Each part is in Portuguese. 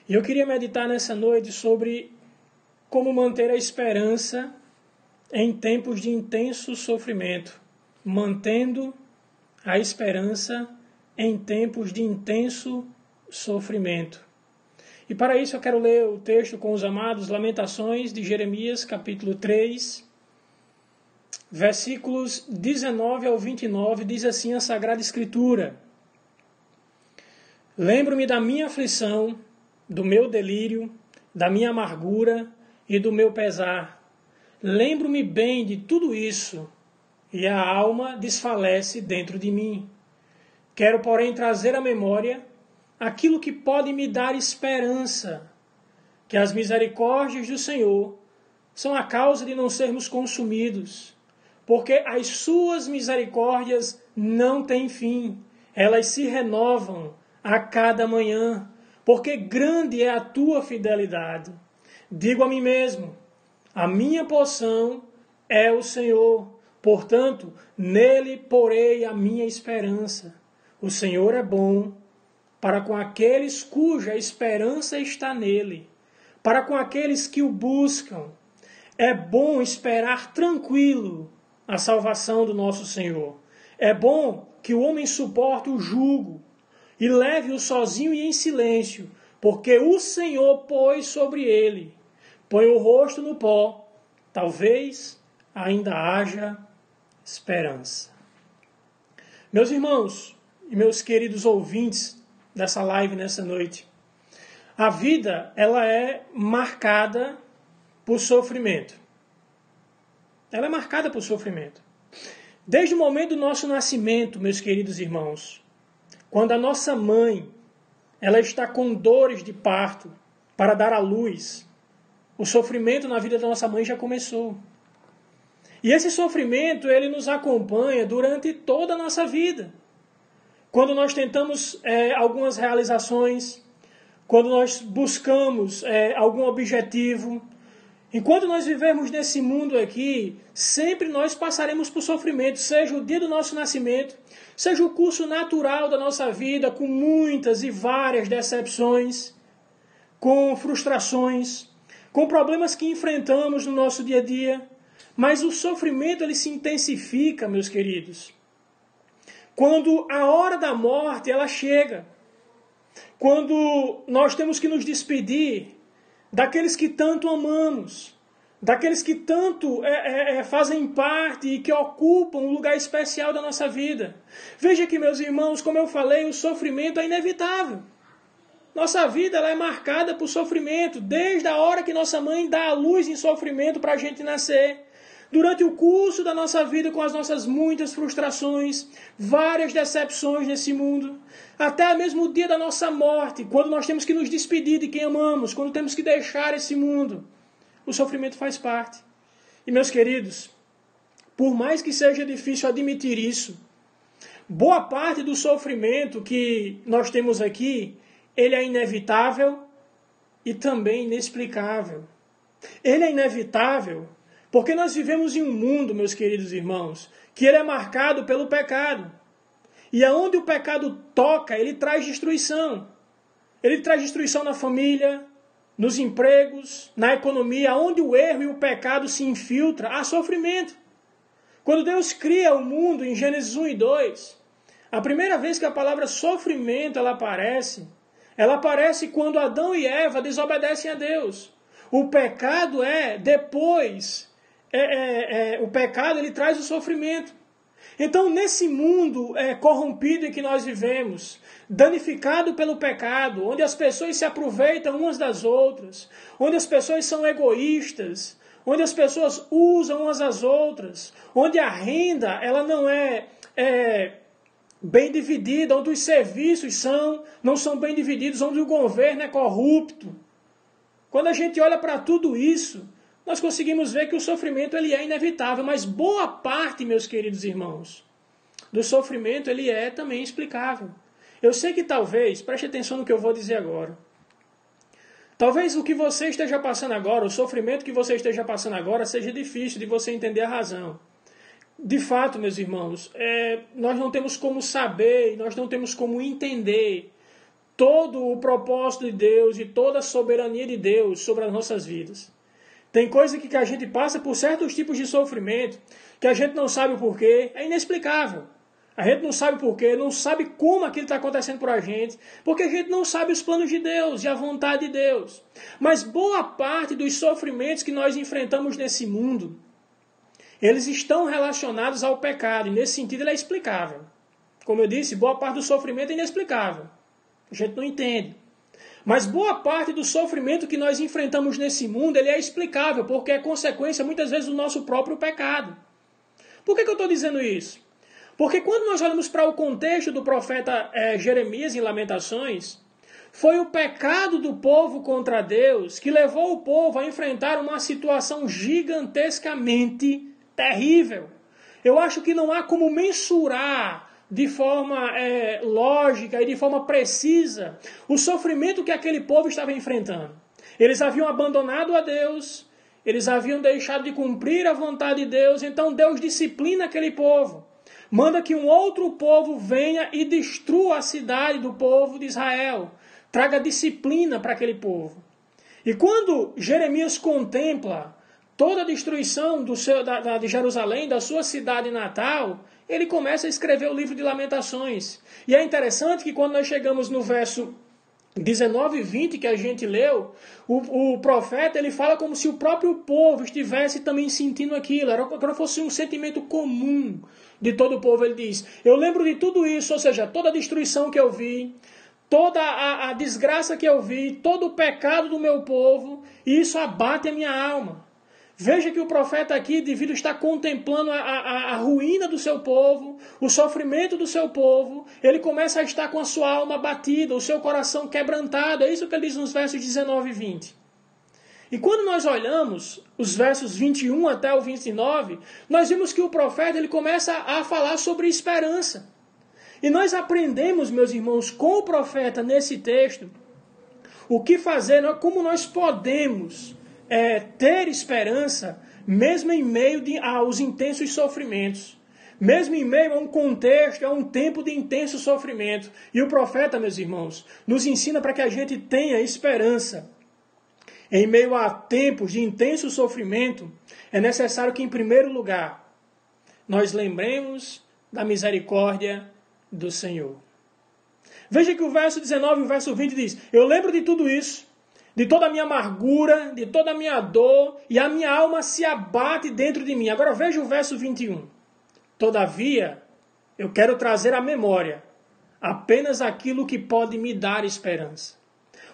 E eu queria meditar nessa noite sobre como manter a esperança em tempos de intenso sofrimento. Mantendo a esperança em tempos de intenso sofrimento. E para isso eu quero ler o texto com os amados, Lamentações de Jeremias, capítulo 3, versículos 19 ao 29, diz assim a Sagrada Escritura: Lembro-me da minha aflição, do meu delírio, da minha amargura e do meu pesar. Lembro-me bem de tudo isso, e a alma desfalece dentro de mim. Quero, porém, trazer à memória aquilo que pode me dar esperança, que as misericórdias do Senhor são a causa de não sermos consumidos, porque as suas misericórdias não têm fim, elas se renovam a cada manhã, porque grande é a tua fidelidade. Digo a mim mesmo, a minha porção é o Senhor, portanto, nele porei a minha esperança. O Senhor é bom para com aqueles cuja esperança está nele, para com aqueles que o buscam. É bom esperar tranquilo a salvação do nosso Senhor. É bom que o homem suporte o jugo e leve-o sozinho e em silêncio, porque o Senhor pôs sobre ele. Põe o rosto no pó, talvez ainda haja esperança. Meus irmãos e meus queridos ouvintes dessa live nessa noite, a vida ela é marcada por sofrimento. Ela é marcada por sofrimento. Desde o momento do nosso nascimento, meus queridos irmãos, quando a nossa mãe ela está com dores de parto para dar à luz, o sofrimento na vida da nossa mãe já começou. E esse sofrimento ele nos acompanha durante toda a nossa vida. Quando nós tentamos algumas realizações, quando nós buscamos algum objetivo, enquanto nós vivemos nesse mundo aqui, sempre nós passaremos por sofrimento, seja o dia do nosso nascimento, seja o curso natural da nossa vida, com muitas e várias decepções, com frustrações, com problemas que enfrentamos no nosso dia a dia. Mas o sofrimento ele se intensifica, meus queridos, quando a hora da morte ela chega, quando nós temos que nos despedir daqueles que tanto amamos, daqueles que tanto fazem parte e que ocupam um lugar especial da nossa vida. Veja que, meus irmãos, como eu falei, o sofrimento é inevitável. Nossa vida ela é marcada por sofrimento, desde a hora que nossa mãe dá a luz em sofrimento para a gente nascer. Durante o curso da nossa vida, com as nossas muitas frustrações, várias decepções nesse mundo, até mesmo o dia da nossa morte, quando nós temos que nos despedir de quem amamos, quando temos que deixar esse mundo, o sofrimento faz parte. E, meus queridos, por mais que seja difícil admitir isso, boa parte do sofrimento que nós temos aqui, ele é inevitável e também inexplicável. Ele é inevitável porque nós vivemos em um mundo, meus queridos irmãos, que ele é marcado pelo pecado. E aonde o pecado toca, ele traz destruição. Ele traz destruição na família, nos empregos, na economia. Aonde o erro e o pecado se infiltram, há sofrimento. Quando Deus cria o mundo, em Gênesis 1 e 2, a primeira vez que a palavra sofrimento ela aparece quando Adão e Eva desobedecem a Deus. O pecado o pecado ele traz o sofrimento. Então, nesse mundo corrompido em que nós vivemos, danificado pelo pecado, onde as pessoas se aproveitam umas das outras, onde as pessoas são egoístas, onde as pessoas usam umas às outras, onde a renda ela não é bem dividida, onde os serviços não são bem divididos, onde o governo é corrupto. Quando a gente olha para tudo isso, nós conseguimos ver que o sofrimento ele é inevitável, mas boa parte, meus queridos irmãos, do sofrimento ele é também explicável. Eu sei que talvez, preste atenção no que eu vou dizer agora, talvez o que você esteja passando agora, o sofrimento que você esteja passando agora, seja difícil de você entender a razão. De fato, meus irmãos, nós não temos como saber, nós não temos como entender todo o propósito de Deus e toda a soberania de Deus sobre as nossas vidas. Tem coisa que a gente passa por certos tipos de sofrimento, que a gente não sabe o porquê, é inexplicável. A gente não sabe o porquê, não sabe como aquilo está acontecendo por a gente, porque a gente não sabe os planos de Deus e a vontade de Deus. Mas boa parte dos sofrimentos que nós enfrentamos nesse mundo, eles estão relacionados ao pecado, e nesse sentido ele é explicável. Como eu disse, boa parte do sofrimento é inexplicável. A gente não entende. Mas boa parte do sofrimento que nós enfrentamos nesse mundo, ele é explicável, porque é consequência muitas vezes do nosso próprio pecado. Por que eu estou dizendo isso? Porque quando nós olhamos para o contexto do profeta Jeremias em Lamentações, foi o pecado do povo contra Deus que levou o povo a enfrentar uma situação gigantescamente terrível. Eu acho que não há como mensurar de forma lógica e de forma precisa o sofrimento que aquele povo estava enfrentando. Eles haviam abandonado a Deus, eles haviam deixado de cumprir a vontade de Deus, então Deus disciplina aquele povo. Manda que um outro povo venha e destrua a cidade do povo de Israel. Traga disciplina para aquele povo. E quando Jeremias contempla toda a destruição de Jerusalém, da sua cidade natal, ele começa a escrever o livro de Lamentações. E é interessante que quando nós chegamos no verso 19 e 20 que a gente leu, o profeta ele fala como se o próprio povo estivesse também sentindo aquilo, era como se fosse um sentimento comum de todo o povo. Ele diz, eu lembro de tudo isso, ou seja, toda a destruição que eu vi, toda a desgraça que eu vi, todo o pecado do meu povo, e isso abate a minha alma. Veja que o profeta aqui, devido a estar contemplando a ruína do seu povo, o sofrimento do seu povo, ele começa a estar com a sua alma abatida, o seu coração quebrantado. É isso que ele diz nos versos 19 e 20. E quando nós olhamos os versos 21 até o 29, nós vimos que o profeta ele começa a falar sobre esperança. E nós aprendemos, meus irmãos, com o profeta nesse texto, o que fazer, como nós podemos ter esperança, mesmo em meio aos intensos sofrimentos. Mesmo em meio a um contexto, a um tempo de intenso sofrimento. E o profeta, meus irmãos, nos ensina para que a gente tenha esperança. Em meio a tempos de intenso sofrimento, é necessário que, em primeiro lugar, nós lembremos da misericórdia do Senhor. Veja que o verso 19 e o verso 20 diz, eu lembro de tudo isso, de toda a minha amargura, de toda a minha dor, e a minha alma se abate dentro de mim. Agora veja o verso 21. Todavia, eu quero trazer à memória apenas aquilo que pode me dar esperança.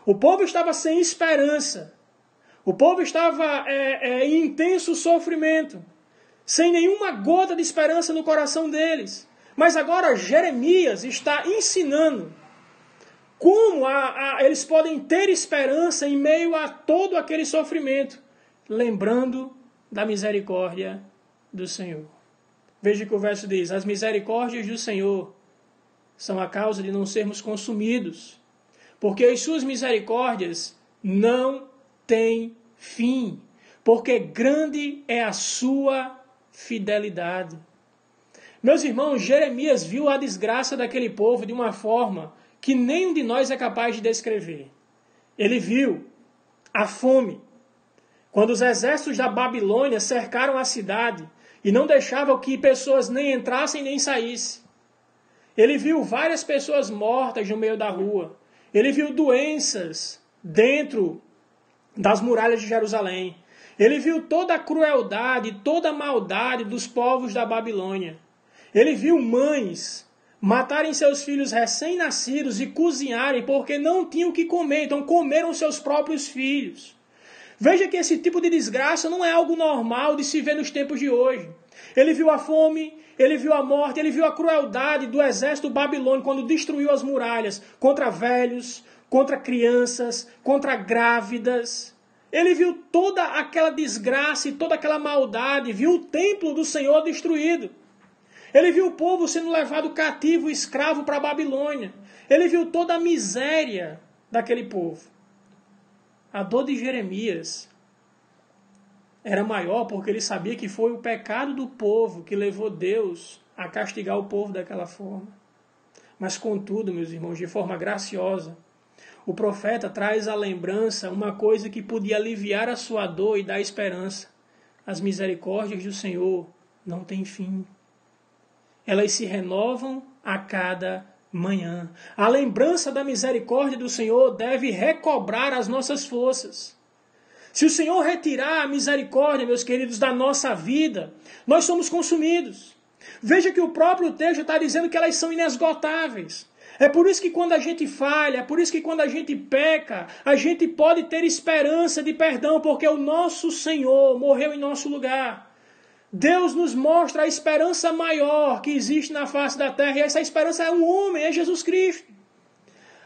O povo estava sem esperança. O povo estava em intenso sofrimento, sem nenhuma gota de esperança no coração deles. Mas agora Jeremias está ensinando como eles podem ter esperança em meio a todo aquele sofrimento, lembrando da misericórdia do Senhor. Veja que o verso diz, as misericórdias do Senhor são a causa de não sermos consumidos, porque as suas misericórdias não têm fim, porque grande é a sua fidelidade. Meus irmãos, Jeremias viu a desgraça daquele povo de uma forma que nenhum de nós é capaz de descrever. Ele viu a fome, quando os exércitos da Babilônia cercaram a cidade e não deixavam que pessoas nem entrassem nem saíssem. Ele viu várias pessoas mortas no meio da rua. Ele viu doenças dentro das muralhas de Jerusalém. Ele viu toda a crueldade, toda a maldade dos povos da Babilônia. Ele viu mães matarem seus filhos recém-nascidos e cozinharem porque não tinham o que comer, então comeram seus próprios filhos. Veja que esse tipo de desgraça não é algo normal de se ver nos tempos de hoje. Ele viu a fome, ele viu a morte, ele viu a crueldade do exército babilônico quando destruiu as muralhas contra velhos, contra crianças, contra grávidas. Ele viu toda aquela desgraça e toda aquela maldade, viu o templo do Senhor destruído. Ele viu o povo sendo levado cativo, escravo para a Babilônia. Ele viu toda a miséria daquele povo. A dor de Jeremias era maior porque ele sabia que foi o pecado do povo que levou Deus a castigar o povo daquela forma. Mas contudo, meus irmãos, de forma graciosa, o profeta traz à lembrança uma coisa que podia aliviar a sua dor e dar esperança. As misericórdias do Senhor não têm fim. Elas se renovam a cada manhã. A lembrança da misericórdia do Senhor deve recobrar as nossas forças. Se o Senhor retirar a misericórdia, meus queridos, da nossa vida, nós somos consumidos. Veja que o próprio texto está dizendo que elas são inesgotáveis. É por isso que quando a gente falha, é por isso que quando a gente peca, a gente pode ter esperança de perdão, porque o nosso Senhor morreu em nosso lugar. Deus nos mostra a esperança maior que existe na face da terra, e essa esperança é um homem, é Jesus Cristo.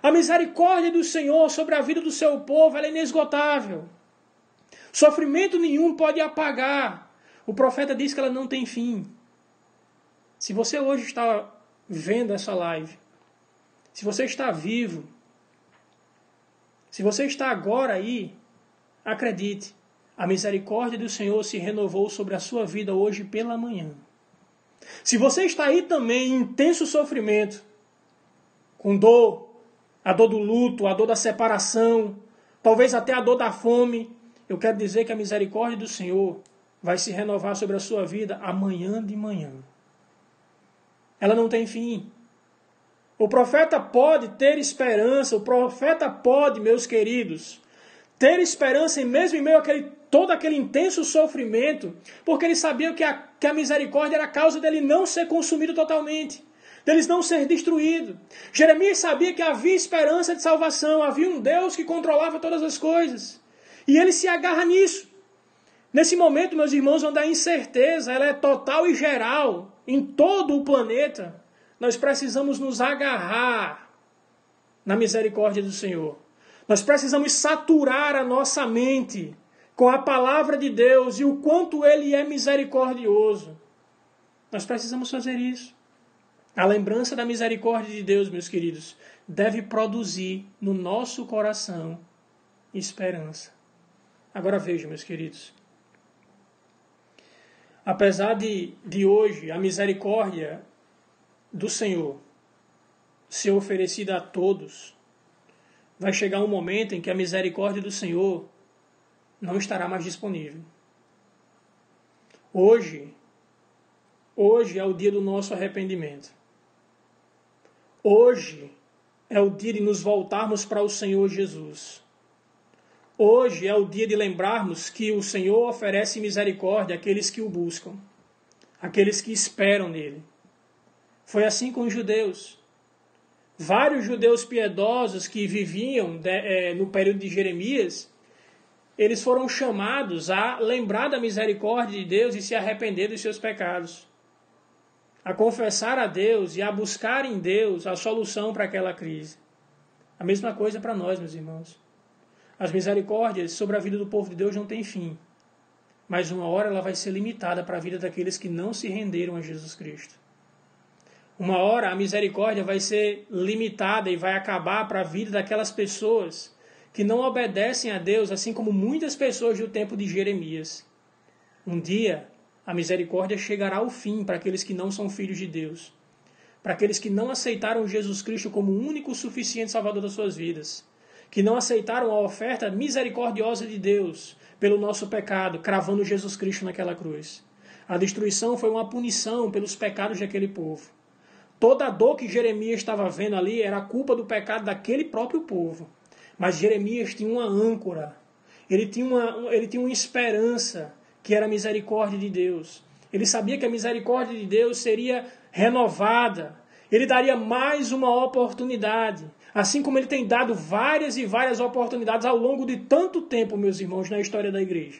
A misericórdia do Senhor sobre a vida do seu povo ela é inesgotável. Sofrimento nenhum pode apagar. O profeta diz que ela não tem fim. Se você hoje está vendo essa live, se você está vivo, se você está agora aí, acredite, a misericórdia do Senhor se renovou sobre a sua vida hoje pela manhã. Se você está aí também em intenso sofrimento, com dor, a dor do luto, a dor da separação, talvez até a dor da fome, eu quero dizer que a misericórdia do Senhor vai se renovar sobre a sua vida amanhã de manhã. Ela não tem fim. O profeta pode ter esperança, o profeta pode, meus queridos, ter esperança mesmo em meio a todo aquele intenso sofrimento, porque ele sabia que a misericórdia era a causa dele não ser consumido totalmente, deles não ser destruído. Jeremias sabia que havia esperança de salvação, havia um Deus que controlava todas as coisas. E ele se agarra nisso. Nesse momento, meus irmãos, onde a incerteza ela é total e geral em todo o planeta, nós precisamos nos agarrar na misericórdia do Senhor. Nós precisamos saturar a nossa mente com a palavra de Deus e o quanto Ele é misericordioso. Nós precisamos fazer isso. A lembrança da misericórdia de Deus, meus queridos, deve produzir no nosso coração esperança. Agora veja, meus queridos. Apesar de hoje a misericórdia do Senhor ser oferecida a todos, vai chegar um momento em que a misericórdia do Senhor não estará mais disponível. Hoje é o dia do nosso arrependimento. Hoje é o dia de nos voltarmos para o Senhor Jesus. Hoje é o dia de lembrarmos que o Senhor oferece misericórdia àqueles que o buscam, àqueles que esperam nele. Foi assim com os judeus. Vários judeus piedosos que viviam no período de Jeremias, eles foram chamados a lembrar da misericórdia de Deus e se arrepender dos seus pecados, a confessar a Deus e a buscar em Deus a solução para aquela crise. A mesma coisa para nós, meus irmãos. As misericórdias sobre a vida do povo de Deus não têm fim, mas uma hora ela vai ser limitada para a vida daqueles que não se renderam a Jesus Cristo. Uma hora a misericórdia vai ser limitada e vai acabar para a vida daquelas pessoas que não obedecem a Deus, assim como muitas pessoas do tempo de Jeremias. Um dia, a misericórdia chegará ao fim para aqueles que não são filhos de Deus, para aqueles que não aceitaram Jesus Cristo como o único e suficiente Salvador das suas vidas, que não aceitaram a oferta misericordiosa de Deus pelo nosso pecado, cravando Jesus Cristo naquela cruz. A destruição foi uma punição pelos pecados daquele povo. Toda a dor que Jeremias estava vendo ali era a culpa do pecado daquele próprio povo. Mas Jeremias tinha uma âncora. Ele tinha uma esperança, que era a misericórdia de Deus. Ele sabia que a misericórdia de Deus seria renovada. Ele daria mais uma oportunidade. Assim como ele tem dado várias e várias oportunidades ao longo de tanto tempo, meus irmãos, na história da igreja.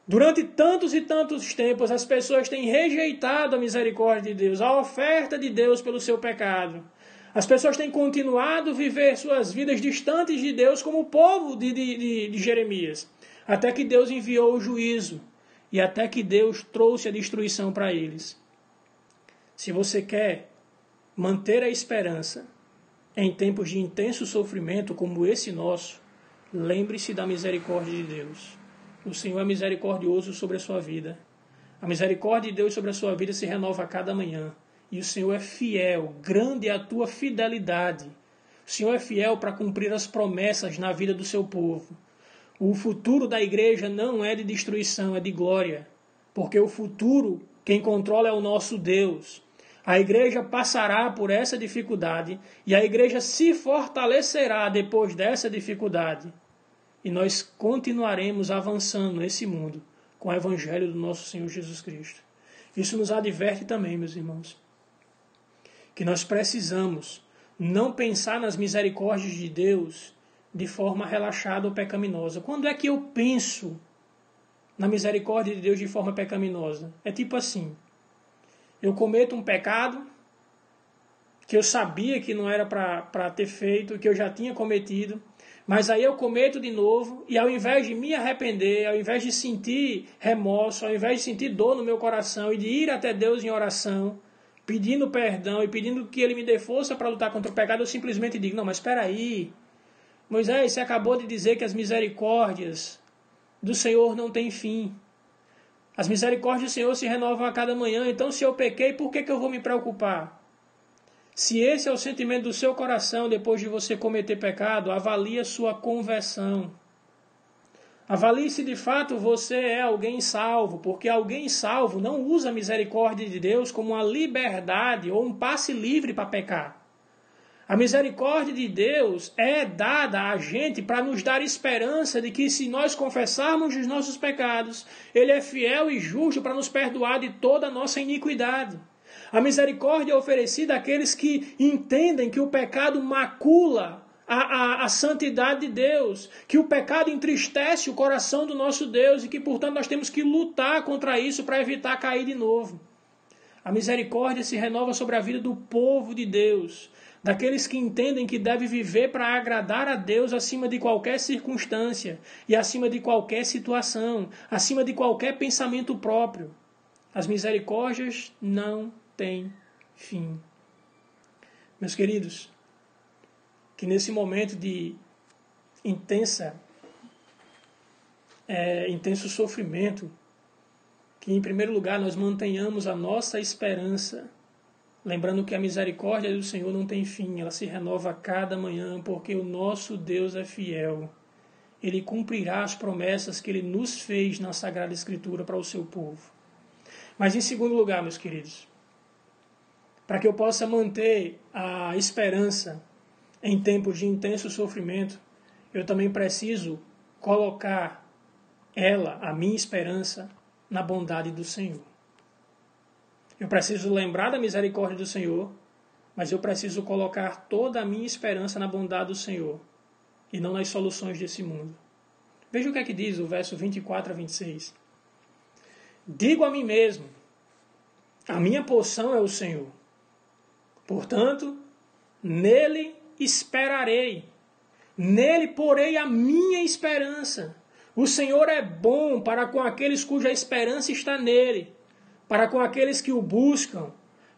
Durante tantos e tantos tempos, as pessoas têm rejeitado a misericórdia de Deus, a oferta de Deus pelo seu pecado. As pessoas têm continuado a viver suas vidas distantes de Deus como o povo de Jeremias, até que Deus enviou o juízo e até que Deus trouxe a destruição para eles. Se você quer manter a esperança em tempos de intenso sofrimento como esse nosso, lembre-se da misericórdia de Deus. O Senhor é misericordioso sobre a sua vida. A misericórdia de Deus sobre a sua vida se renova a cada manhã. E o Senhor é fiel, grande é a tua fidelidade. O Senhor é fiel para cumprir as promessas na vida do seu povo. O futuro da igreja não é de destruição, é de glória. Porque o futuro, quem controla é o nosso Deus. A igreja passará por essa dificuldade e a igreja se fortalecerá depois dessa dificuldade. E nós continuaremos avançando nesse mundo com o evangelho do nosso Senhor Jesus Cristo. Isso nos adverte também, meus irmãos, que nós precisamos não pensar nas misericórdias de Deus de forma relaxada ou pecaminosa. Quando é que eu penso na misericórdia de Deus de forma pecaminosa? É tipo assim: eu cometo um pecado que eu sabia que não era para ter feito, que eu já tinha cometido, mas aí eu cometo de novo e ao invés de me arrepender, ao invés de sentir remorso, ao invés de sentir dor no meu coração e de ir até Deus em oração, pedindo perdão e pedindo que Ele me dê força para lutar contra o pecado, eu simplesmente digo: não, mas espera aí, Moisés, você acabou de dizer que as misericórdias do Senhor não têm fim. As misericórdias do Senhor se renovam a cada manhã, então se eu pequei, por que eu vou me preocupar? Se esse é o sentimento do seu coração depois de você cometer pecado, avalie a sua conversão. Avalie se de fato você é alguém salvo, porque alguém salvo não usa a misericórdia de Deus como uma liberdade ou um passe livre para pecar. A misericórdia de Deus é dada a gente para nos dar esperança de que se nós confessarmos os nossos pecados, Ele é fiel e justo para nos perdoar de toda a nossa iniquidade. A misericórdia é oferecida àqueles que entendem que o pecado macula a santidade de Deus, que o pecado entristece o coração do nosso Deus e que, portanto, nós temos que lutar contra isso para evitar cair de novo. A misericórdia se renova sobre a vida do povo de Deus, daqueles que entendem que deve viver para agradar a Deus acima de qualquer circunstância e acima de qualquer situação, acima de qualquer pensamento próprio. As misericórdias não têm fim. Meus queridos, que nesse momento de intenso sofrimento, que em primeiro lugar nós mantenhamos a nossa esperança, lembrando que a misericórdia do Senhor não tem fim, ela se renova a cada manhã, porque o nosso Deus é fiel. Ele cumprirá as promessas que Ele nos fez na Sagrada Escritura para o seu povo. Mas em segundo lugar, meus queridos, para que eu possa manter a esperança em tempos de intenso sofrimento, eu também preciso colocar a minha esperança, na bondade do Senhor. Eu preciso lembrar da misericórdia do Senhor, mas eu preciso colocar toda a minha esperança na bondade do Senhor e não nas soluções desse mundo. Veja o que é que diz o verso 24 a 26. Digo a mim mesmo, a minha porção é o Senhor. Portanto, nele esperarei. Nele porei a minha esperança. O Senhor é bom para com aqueles cuja esperança está nele, para com aqueles que o buscam.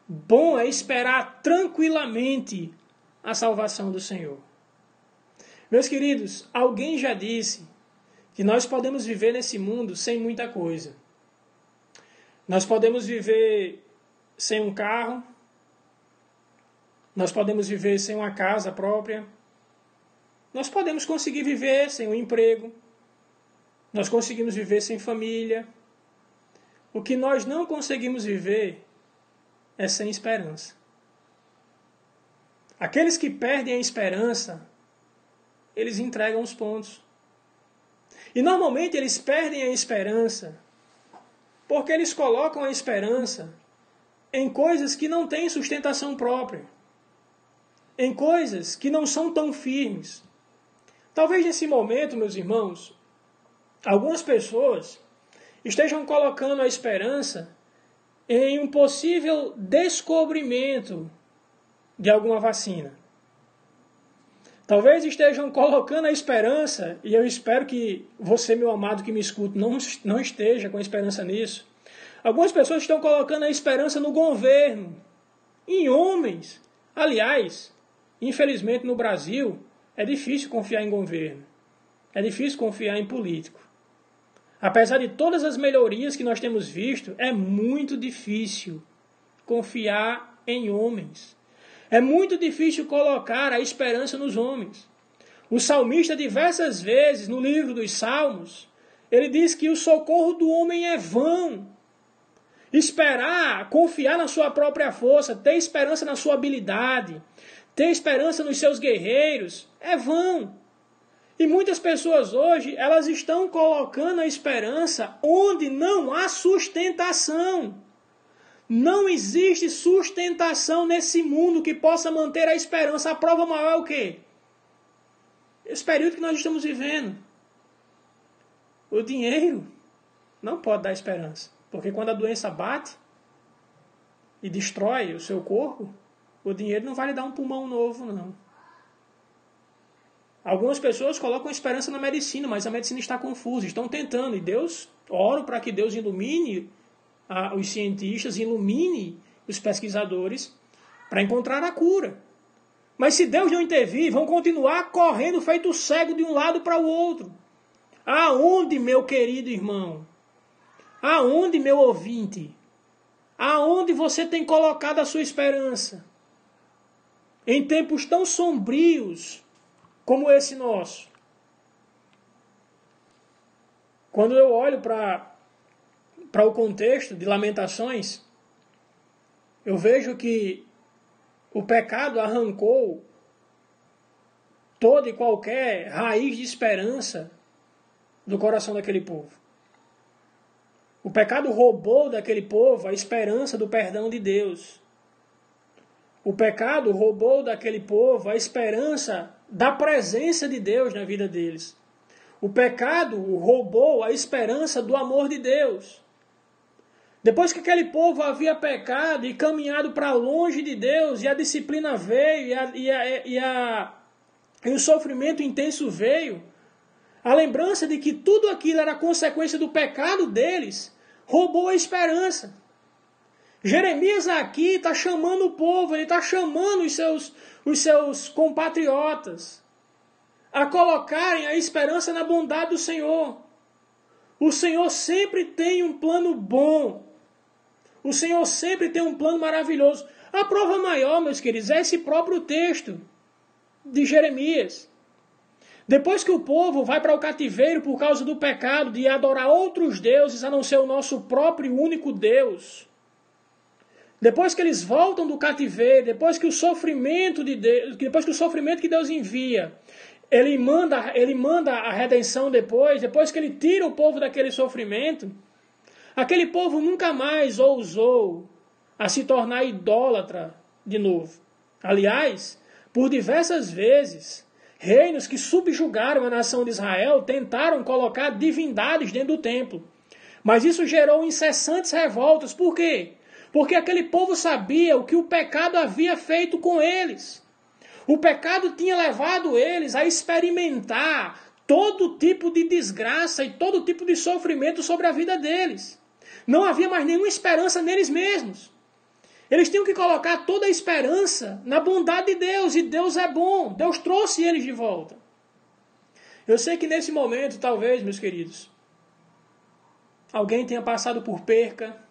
Bom é esperar tranquilamente a salvação do Senhor. Meus queridos, alguém já disse que nós podemos viver nesse mundo sem muita coisa. Nós podemos viver sem um carro, nós podemos viver sem uma casa própria, nós podemos conseguir viver sem um emprego, nós conseguimos viver sem família. O que nós não conseguimos viver é sem esperança. Aqueles que perdem a esperança, eles entregam os pontos. E normalmente eles perdem a esperança porque eles colocam a esperança em coisas que não têm sustentação própria, em coisas que não são tão firmes. Talvez nesse momento, meus irmãos, algumas pessoas estejam colocando a esperança em um possível descobrimento de alguma vacina. Talvez estejam colocando a esperança, e eu espero que você, meu amado, que me escuta, não esteja com esperança nisso. Algumas pessoas estão colocando a esperança no governo, em homens. Aliás, infelizmente no Brasil, é difícil confiar em governo. É difícil confiar em político. Apesar de todas as melhorias que nós temos visto, é muito difícil confiar em homens. É muito difícil colocar a esperança nos homens. O salmista, diversas vezes, no livro dos Salmos, ele diz que o socorro do homem é vão. Esperar, confiar na sua própria força, ter esperança na sua habilidade, ter esperança nos seus guerreiros, é vão. E muitas pessoas hoje, elas estão colocando a esperança onde não há sustentação. Não existe sustentação nesse mundo que possa manter a esperança. A prova maior é o quê? Esse período que nós estamos vivendo. O dinheiro não pode dar esperança. Porque quando a doença bate e destrói o seu corpo, o dinheiro não vai lhe dar um pulmão novo, não. Algumas pessoas colocam esperança na medicina, mas a medicina está confusa. Estão tentando. E Deus, oro para que Deus ilumine os cientistas, ilumine os pesquisadores para encontrar a cura. Mas se Deus não intervir, vão continuar correndo feito cego de um lado para o outro. Aonde, meu querido irmão? Aonde, meu ouvinte? Aonde você tem colocado a sua esperança? Em tempos tão sombrios como esse nosso. Quando eu olho para o contexto de Lamentações, eu vejo que o pecado arrancou toda e qualquer raiz de esperança do coração daquele povo. O pecado roubou daquele povo a esperança do perdão de Deus. O pecado roubou daquele povo a esperança da presença de Deus na vida deles. O pecado roubou a esperança do amor de Deus. Depois que aquele povo havia pecado e caminhado para longe de Deus, e a disciplina veio, e o sofrimento intenso veio, a lembrança de que tudo aquilo era consequência do pecado deles, roubou a esperança. Jeremias aqui está chamando o povo, ele está chamando os seus compatriotas a colocarem a esperança na bondade do Senhor. O Senhor sempre tem um plano bom. O Senhor sempre tem um plano maravilhoso. A prova maior, meus queridos, é esse próprio texto de Jeremias. Depois que o povo vai para o cativeiro por causa do pecado de adorar outros deuses a não ser o nosso próprio único Deus, depois que eles voltam do cativeiro, depois que o sofrimento que Deus envia, ele manda a redenção depois que ele tira o povo daquele sofrimento, aquele povo nunca mais ousou a se tornar idólatra de novo. Aliás, por diversas vezes, reinos que subjugaram a nação de Israel tentaram colocar divindades dentro do templo. Mas isso gerou incessantes revoltas. Por quê? Porque aquele povo sabia o que o pecado havia feito com eles. O pecado tinha levado eles a experimentar todo tipo de desgraça e todo tipo de sofrimento sobre a vida deles. Não havia mais nenhuma esperança neles mesmos. Eles tinham que colocar toda a esperança na bondade de Deus. E Deus é bom. Deus trouxe eles de volta. Eu sei que nesse momento, talvez, meus queridos, alguém tenha passado por perca.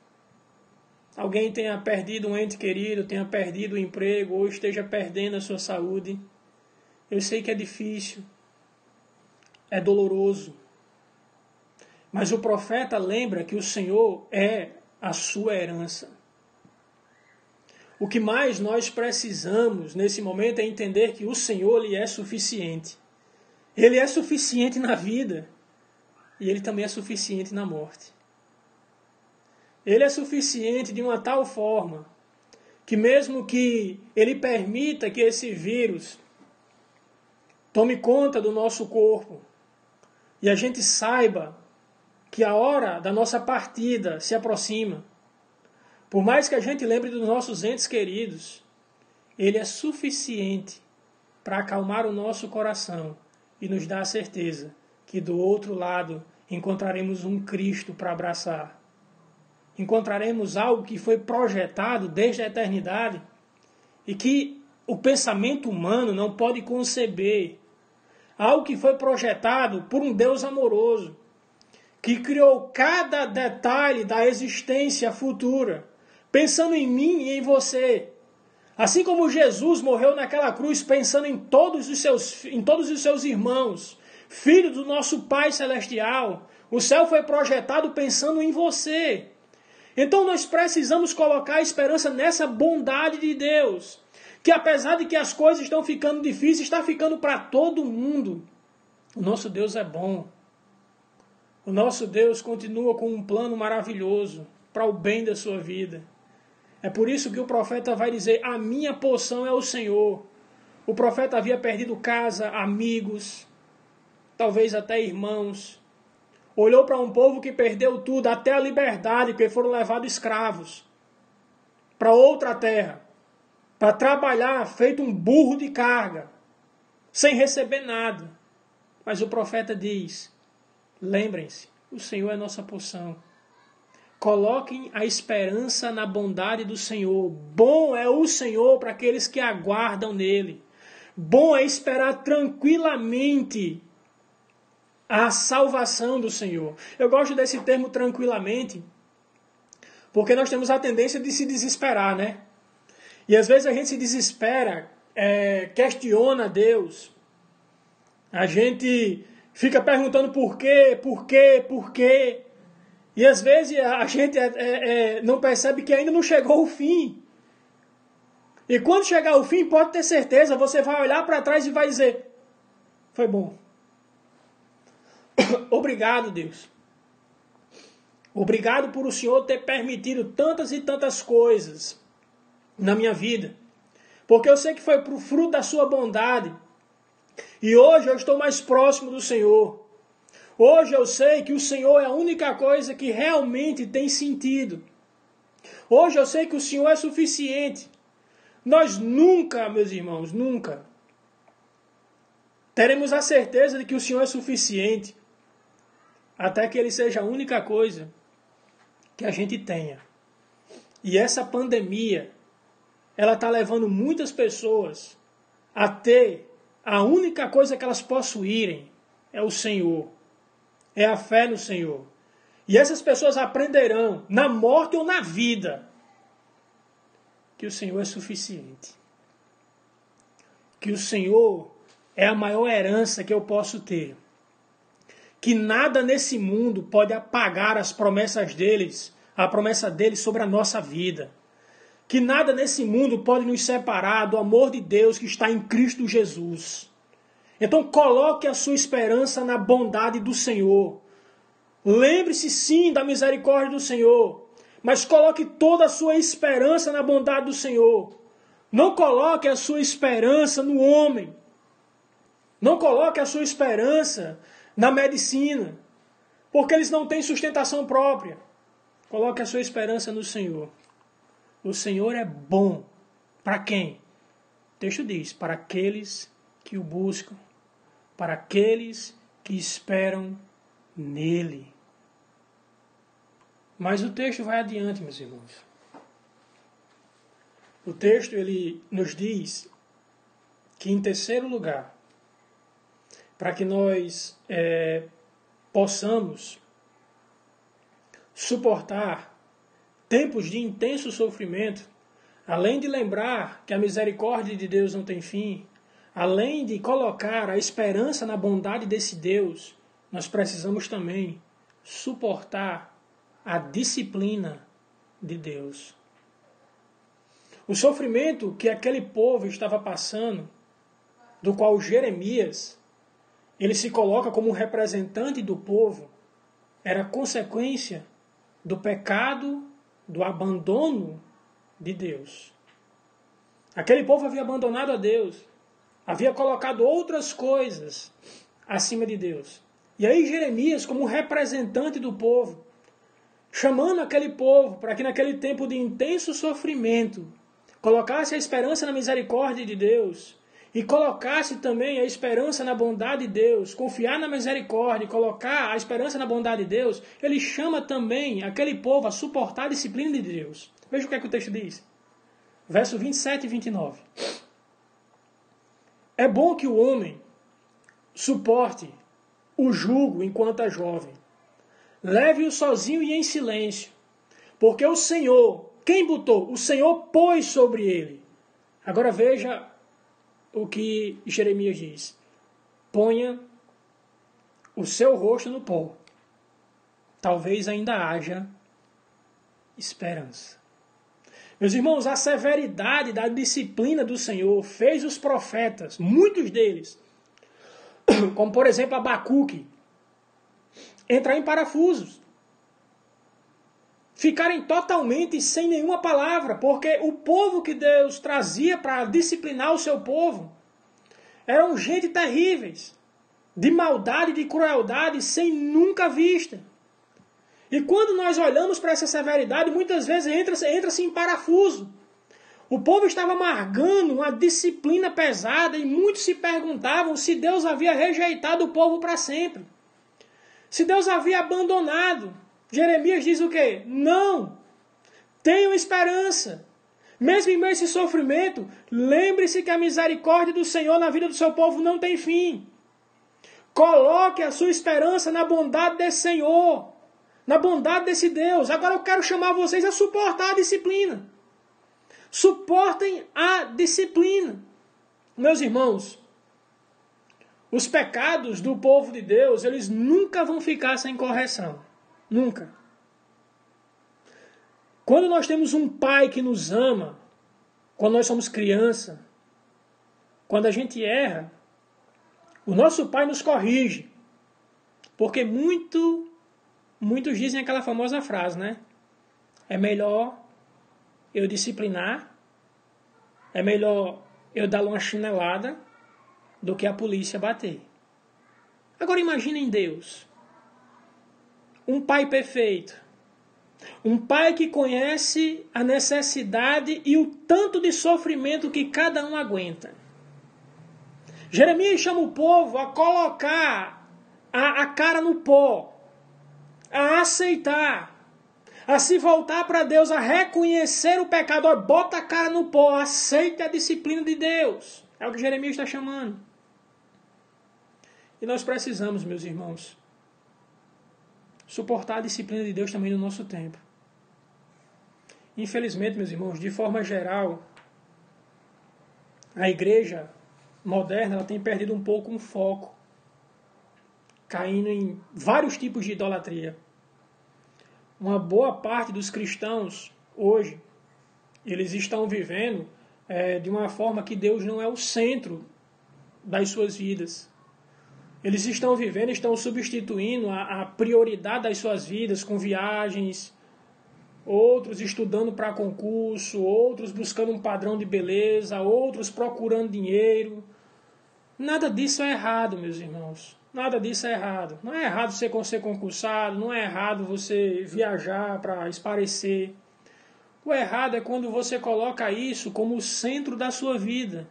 Alguém tenha perdido um ente querido, tenha perdido o emprego ou esteja perdendo a sua saúde. Eu sei que é difícil, é doloroso. Mas o profeta lembra que o Senhor é a sua herança. O que mais nós precisamos nesse momento é entender que o Senhor lhe é suficiente. Ele é suficiente na vida e Ele também é suficiente na morte. Ele é suficiente de uma tal forma que mesmo que Ele permita que esse vírus tome conta do nosso corpo e a gente saiba que a hora da nossa partida se aproxima, por mais que a gente lembre dos nossos entes queridos, Ele é suficiente para acalmar o nosso coração e nos dar a certeza que do outro lado encontraremos um Cristo para abraçar. Encontraremos algo que foi projetado desde a eternidade e que o pensamento humano não pode conceber. Algo que foi projetado por um Deus amoroso, que criou cada detalhe da existência futura, pensando em mim e em você. Assim como Jesus morreu naquela cruz pensando em todos os seus irmãos, filhos do nosso Pai Celestial, o céu foi projetado pensando em você. Então nós precisamos colocar a esperança nessa bondade de Deus, que apesar de que as coisas estão ficando difíceis, está ficando para todo mundo. O nosso Deus é bom. O nosso Deus continua com um plano maravilhoso para o bem da sua vida. É por isso que o profeta vai dizer, a minha porção é o Senhor. O profeta havia perdido casa, amigos, talvez até irmãos. Olhou para um povo que perdeu tudo, até a liberdade, porque foram levados escravos para outra terra, para trabalhar feito um burro de carga, sem receber nada. Mas o profeta diz, lembrem-se, o Senhor é nossa porção. Coloquem a esperança na bondade do Senhor. Bom é o Senhor para aqueles que aguardam nele. Bom é esperar tranquilamente a salvação do Senhor. Eu gosto desse termo tranquilamente, porque nós temos a tendência de se desesperar, né? E às vezes a gente se desespera, questiona Deus. A gente fica perguntando por quê. E às vezes a gente não percebe que ainda não chegou o fim. E quando chegar o fim, pode ter certeza, você vai olhar para trás e vai dizer, foi bom. Obrigado, Deus. Obrigado por o Senhor ter permitido tantas e tantas coisas na minha vida. Porque eu sei que foi por fruto da sua bondade. E hoje eu estou mais próximo do Senhor. Hoje eu sei que o Senhor é a única coisa que realmente tem sentido. Hoje eu sei que o Senhor é suficiente. Nós nunca, meus irmãos, nunca teremos a certeza de que o Senhor é suficiente até que Ele seja a única coisa que a gente tenha. E essa pandemia, ela está levando muitas pessoas a ter a única coisa que elas possuírem é o Senhor. É a fé no Senhor. E essas pessoas aprenderão, na morte ou na vida, que o Senhor é suficiente. Que o Senhor é a maior herança que eu posso ter. Que nada nesse mundo pode apagar as promessas deles, a promessa deles sobre a nossa vida. Que nada nesse mundo pode nos separar do amor de Deus que está em Cristo Jesus. Então coloque a sua esperança na bondade do Senhor. Lembre-se sim da misericórdia do Senhor, mas coloque toda a sua esperança na bondade do Senhor. Não coloque a sua esperança no homem. Não coloque a sua esperança na medicina, porque eles não têm sustentação própria. Coloque a sua esperança no Senhor. O Senhor é bom. Para quem? O texto diz, para aqueles que o buscam, para aqueles que esperam nele. Mas o texto vai adiante, meus irmãos. O texto ele nos diz que, em terceiro lugar, para que nós possamos suportar tempos de intenso sofrimento, além de lembrar que a misericórdia de Deus não tem fim, além de colocar a esperança na bondade desse Deus, nós precisamos também suportar a disciplina de Deus. O sofrimento que aquele povo estava passando, do qual Jeremias, ele se coloca como um representante do povo, era consequência do pecado, do abandono de Deus. Aquele povo havia abandonado a Deus, havia colocado outras coisas acima de Deus. E aí Jeremias, como representante do povo, chamando aquele povo para que naquele tempo de intenso sofrimento colocasse a esperança na misericórdia de Deus e colocasse também a esperança na bondade de Deus, confiar na misericórdia e colocar a esperança na bondade de Deus, ele chama também aquele povo a suportar a disciplina de Deus. Veja o que é que o texto diz. Verso 27 e 29. É bom que o homem suporte o jugo enquanto é jovem. Leve-o sozinho e em silêncio. Porque o Senhor, quem botou? O Senhor pôs sobre ele Agora veja o que Jeremias diz. Ponha o seu rosto no pó. Talvez ainda haja esperança. Meus irmãos, a severidade da disciplina do Senhor fez os profetas, muitos deles, como por exemplo Abacuque, entrar em parafusos. Ficarem totalmente sem nenhuma palavra, porque o povo que Deus trazia para disciplinar o seu povo eram gente terríveis, de maldade e de crueldade sem nunca vista. E quando nós olhamos para essa severidade, muitas vezes entra-se em parafuso. O povo estava amargando uma disciplina pesada e muitos se perguntavam se Deus havia rejeitado o povo para sempre. Se Deus havia abandonado. Jeremias diz o quê? Não! Tenham esperança. Mesmo em meio a esse sofrimento, lembre-se que a misericórdia do Senhor na vida do seu povo não tem fim. Coloque a sua esperança na bondade desse Senhor, na bondade desse Deus. Agora eu quero chamar vocês a suportar a disciplina. Suportem a disciplina. Meus irmãos, os pecados do povo de Deus, eles nunca vão ficar sem correção. Nunca. Quando nós temos um pai que nos ama, quando nós somos criança, quando a gente erra, o nosso pai nos corrige. Porque muitos dizem aquela famosa frase, né? É melhor eu disciplinar, é melhor eu dar uma chinelada do que a polícia bater. Agora imaginem Deus. Um pai perfeito. Um pai que conhece a necessidade e o tanto de sofrimento que cada um aguenta. Jeremias chama o povo a colocar a cara no pó, a aceitar, a se voltar para Deus, a reconhecer o pecado. Bota a cara no pó, aceite a disciplina de Deus. É o que Jeremias está chamando. E nós precisamos, meus irmãos, suportar a disciplina de Deus também no nosso tempo. Infelizmente, meus irmãos, de forma geral, a igreja moderna ela tem perdido um pouco um foco, caindo em vários tipos de idolatria. Uma boa parte dos cristãos, hoje, eles estão vivendo de uma forma que Deus não é o centro das suas vidas. Eles estão vivendo, estão substituindo a prioridade das suas vidas com viagens, outros estudando para concurso, outros buscando um padrão de beleza, outros procurando dinheiro. Nada disso é errado, meus irmãos. Nada disso é errado. Não é errado você ser concursado, não é errado você viajar para esparecer. O errado é quando você coloca isso como o centro da sua vida.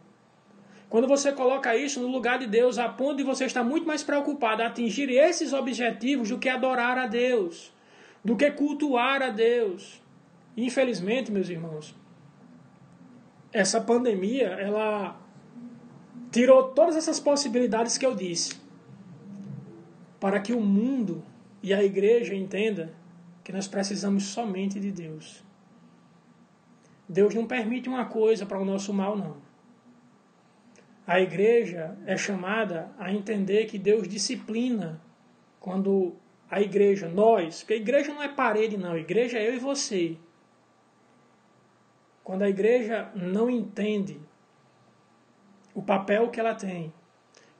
Quando você coloca isso no lugar de Deus, a ponto de você estar muito mais preocupado em atingir esses objetivos do que adorar a Deus, do que cultuar a Deus. Infelizmente, meus irmãos, essa pandemia, ela tirou todas essas possibilidades que eu disse, para que o mundo e a igreja entendam que nós precisamos somente de Deus. Deus não permite uma coisa para o nosso mal, não. A igreja é chamada a entender que Deus disciplina quando a igreja, nós, porque a igreja não é parede não, a igreja é eu e você. Quando a igreja não entende o papel que ela tem,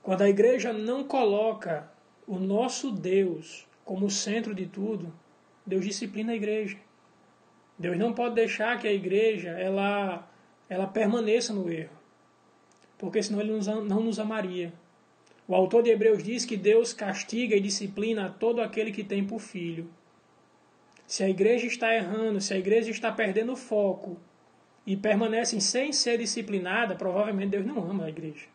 quando a igreja não coloca o nosso Deus como centro de tudo, Deus disciplina a igreja. Deus não pode deixar que a igreja ela permaneça no erro, porque senão Ele não nos amaria. O autor de Hebreus diz que Deus castiga e disciplina todo aquele que tem por filho. Se a igreja está errando, se a igreja está perdendo o foco e permanece sem ser disciplinada, provavelmente Deus não ama a igreja.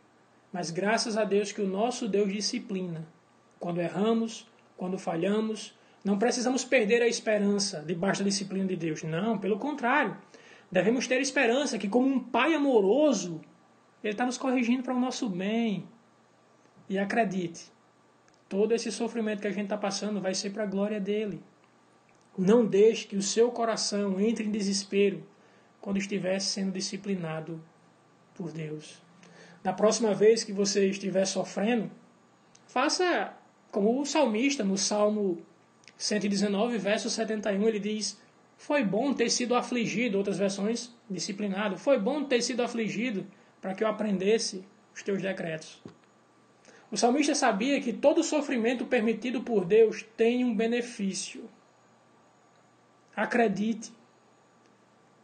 Mas graças a Deus que o nosso Deus disciplina. Quando erramos, quando falhamos, não precisamos perder a esperança debaixo da disciplina de Deus. Não, pelo contrário. Devemos ter esperança que como um pai amoroso, Ele está nos corrigindo para o nosso bem. E acredite, todo esse sofrimento que a gente está passando vai ser para a glória dEle. Não deixe que o seu coração entre em desespero quando estiver sendo disciplinado por Deus. Da próxima vez que você estiver sofrendo, faça como o salmista, no Salmo 119, verso 71, ele diz: foi bom ter sido afligido, outras versões, disciplinado. Foi bom ter sido afligido para que eu aprendesse os teus decretos. O salmista sabia que todo sofrimento permitido por Deus tem um benefício. Acredite.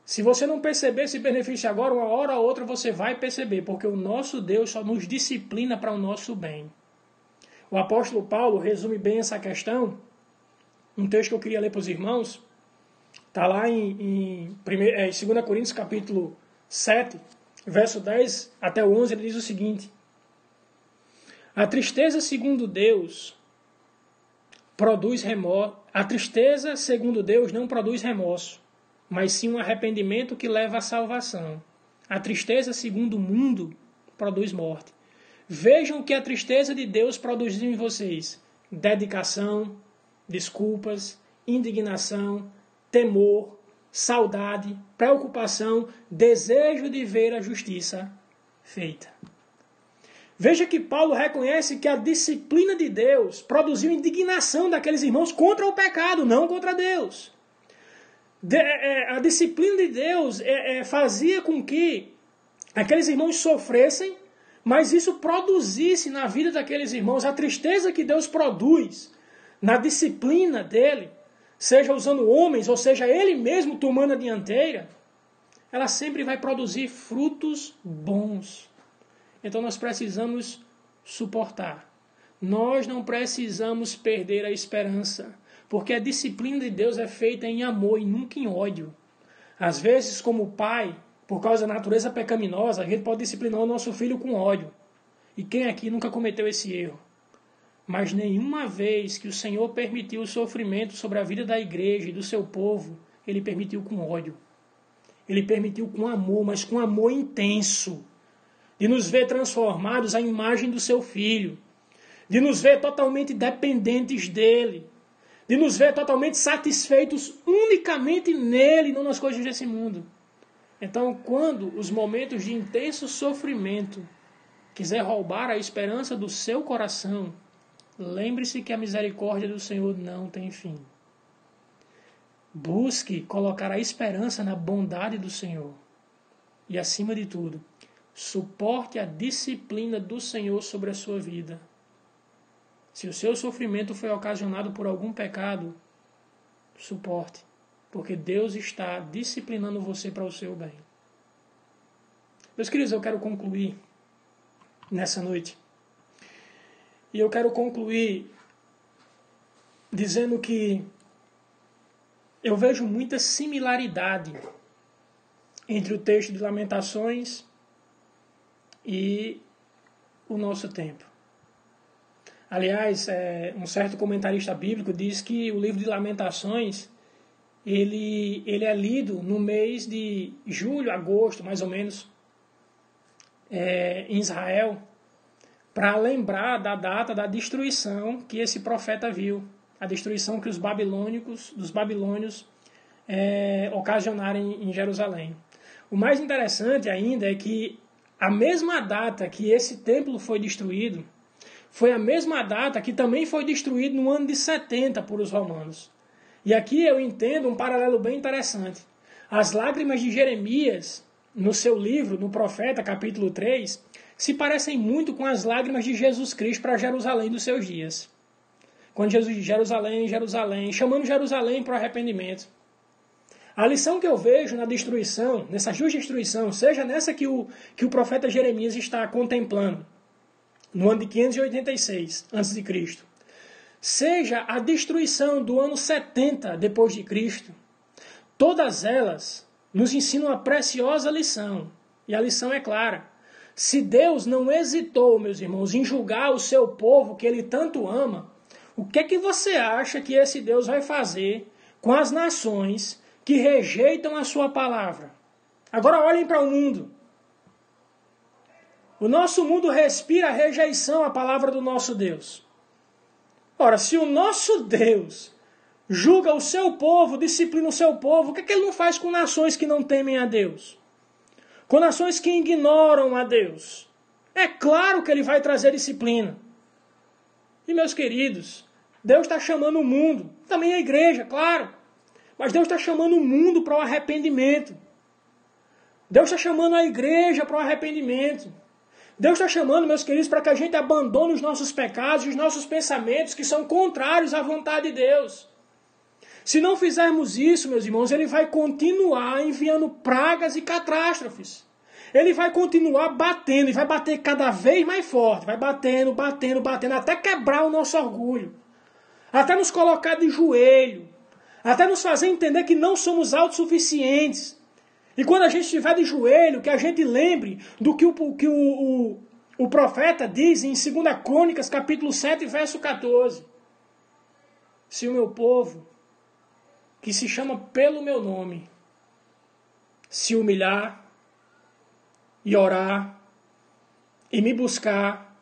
Se você não perceber esse benefício agora, uma hora ou outra você vai perceber, porque o nosso Deus só nos disciplina para o nosso bem. O apóstolo Paulo resume bem essa questão. Um texto que eu queria ler para os irmãos, está lá em 2 Coríntios capítulo 7, verso 10 até o 11, ele diz o seguinte: a tristeza segundo Deus produz remorso. A tristeza segundo Deus não produz remorso, mas sim um arrependimento que leva à salvação. A tristeza segundo o mundo produz morte. Vejam que a tristeza de Deus produziu em vocês: dedicação, desculpas, indignação, temor, saudade, preocupação, desejo de ver a justiça feita. Veja que Paulo reconhece que a disciplina de Deus produziu indignação daqueles irmãos contra o pecado, não contra Deus. A disciplina de Deus fazia com que aqueles irmãos sofressem, mas isso produzisse na vida daqueles irmãos a tristeza que Deus produz na disciplina dele, seja usando homens, ou seja, ele mesmo tomando a dianteira, ela sempre vai produzir frutos bons. Então nós precisamos suportar. Nós não precisamos perder a esperança, porque a disciplina de Deus é feita em amor e nunca em ódio. Às vezes, como pai, por causa da natureza pecaminosa, a gente pode disciplinar o nosso filho com ódio. E quem aqui nunca cometeu esse erro? Mas nenhuma vez que o Senhor permitiu o sofrimento sobre a vida da igreja e do seu povo, Ele permitiu com ódio. Ele permitiu com amor, mas com amor intenso. De nos ver transformados à imagem do seu Filho. De nos ver totalmente dependentes dEle. De nos ver totalmente satisfeitos unicamente nele, não nas coisas desse mundo. Então, quando os momentos de intenso sofrimento quiser roubar a esperança do seu coração, lembre-se que a misericórdia do Senhor não tem fim. Busque colocar a esperança na bondade do Senhor. E, acima de tudo, suporte a disciplina do Senhor sobre a sua vida. Se o seu sofrimento foi ocasionado por algum pecado, suporte, porque Deus está disciplinando você para o seu bem. Meus queridos, eu quero concluir nessa noite. E eu quero concluir dizendo que eu vejo muita similaridade entre o texto de Lamentações e o nosso tempo. Aliás, um certo comentarista bíblico diz que o livro de Lamentações ele é lido no mês de julho, agosto, mais ou menos, em Israel, para lembrar da data da destruição que esse profeta viu, a destruição que os babilônios ocasionaram em Jerusalém. O mais interessante ainda é que a mesma data que esse templo foi destruído, foi a mesma data que também foi destruído no ano de 70 por os romanos. E aqui eu entendo um paralelo bem interessante. As lágrimas de Jeremias, no seu livro, no Profeta, capítulo 3, se parecem muito com as lágrimas de Jesus Cristo para Jerusalém dos seus dias. Quando Jesus diz Jerusalém, Jerusalém, chamando Jerusalém para o arrependimento. A lição que eu vejo na destruição, nessa justa destruição, seja nessa que o profeta Jeremias está contemplando, no ano de 586 a.C., seja a destruição do ano 70 depois de Cristo, todas elas nos ensinam uma preciosa lição. E a lição é clara. Se Deus não hesitou, meus irmãos, em julgar o seu povo que Ele tanto ama, o que é que você acha que esse Deus vai fazer com as nações que rejeitam a sua palavra? Agora olhem para o mundo. O nosso mundo respira a rejeição à palavra do nosso Deus. Ora, se o nosso Deus julga o seu povo, disciplina o seu povo, o que é que Ele não faz com nações que não temem a Deus? com nações que ignoram a Deus. É claro que ele vai trazer disciplina. E meus queridos, Deus está chamando o mundo, também a igreja, claro, mas Deus está chamando o mundo para o arrependimento. Deus está chamando a igreja para o arrependimento. Deus está chamando, meus queridos, para que a gente abandone os nossos pecados e os nossos pensamentos que são contrários à vontade de Deus. Se não fizermos isso, meus irmãos, ele vai continuar enviando pragas e catástrofes. Ele vai continuar batendo, e vai bater cada vez mais forte. Vai batendo, batendo, batendo, até quebrar o nosso orgulho. Até nos colocar de joelho. Até nos fazer entender que não somos autossuficientes. E quando a gente estiver de joelho, que a gente lembre do que o profeta diz em 2 Crônicas, capítulo 7, verso 14. Se o meu povo, que se chama pelo meu nome, se humilhar e orar e me buscar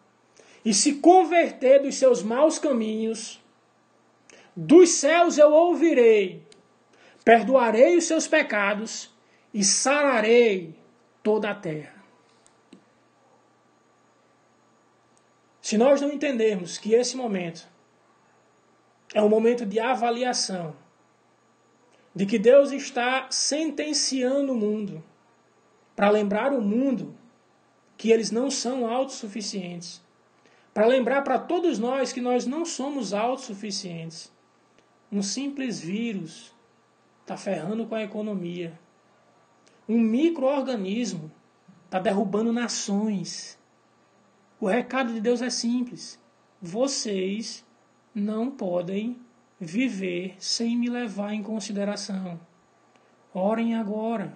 e se converter dos seus maus caminhos, dos céus eu ouvirei, perdoarei os seus pecados e sararei toda a terra. Se nós não entendermos que esse momento é um momento de avaliação, de que Deus está sentenciando o mundo, para lembrar o mundo que eles não são autossuficientes, para lembrar para todos nós que nós não somos autossuficientes. Um simples vírus está ferrando com a economia. Um micro-organismo está derrubando nações. O recado de Deus é simples. Vocês não podem viver sem me levar em consideração. Orem agora.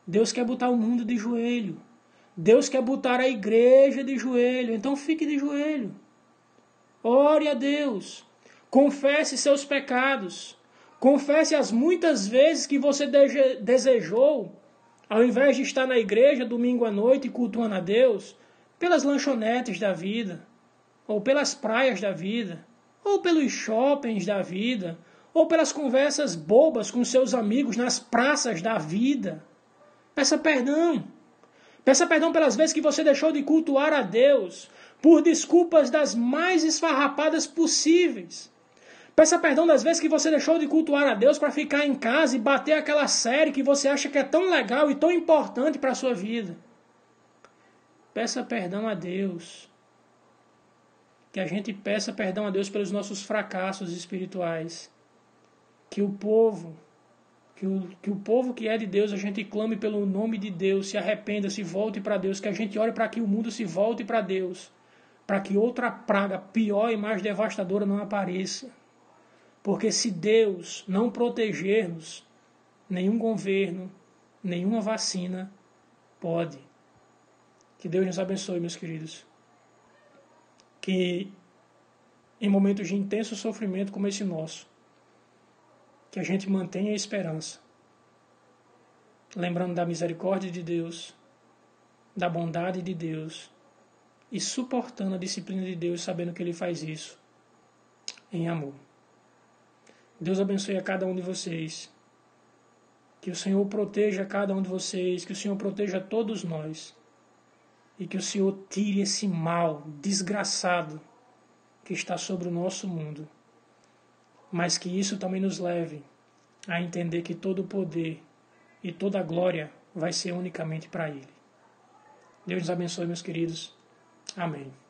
Deus quer botar o mundo de joelho. Deus quer botar a igreja de joelho. Então fique de joelho. Ore a Deus. Confesse seus pecados. Confesse as muitas vezes que você desejou, ao invés de estar na igreja domingo à noite cultuando a Deus, pelas lanchonetes da vida, ou pelas praias da vida, ou pelos shoppings da vida, ou pelas conversas bobas com seus amigos nas praças da vida. Peça perdão. Peça perdão pelas vezes que você deixou de cultuar a Deus por desculpas das mais esfarrapadas possíveis. Peça perdão das vezes que você deixou de cultuar a Deus para ficar em casa e bater aquela série que você acha que é tão legal e tão importante para a sua vida. Peça perdão a Deus. Que a gente peça perdão a Deus pelos nossos fracassos espirituais. Que o povo que é de Deus, a gente clame pelo nome de Deus, se arrependa, se volte para Deus, que a gente ore para que o mundo se volte para Deus, para que outra praga pior e mais devastadora não apareça. Porque se Deus não proteger-nos, nenhum governo, nenhuma vacina pode. Que Deus nos abençoe, meus queridos. Que em momentos de intenso sofrimento como esse nosso, que a gente mantenha a esperança, lembrando da misericórdia de Deus, da bondade de Deus e suportando a disciplina de Deus, sabendo que Ele faz isso em amor. Deus abençoe a cada um de vocês. Que o Senhor proteja cada um de vocês, que o Senhor proteja todos nós e que o Senhor tire esse mal desgraçado que está sobre o nosso mundo. Mas que isso também nos leve a entender que todo o poder e toda a glória vai ser unicamente para Ele. Deus nos abençoe, meus queridos. Amém.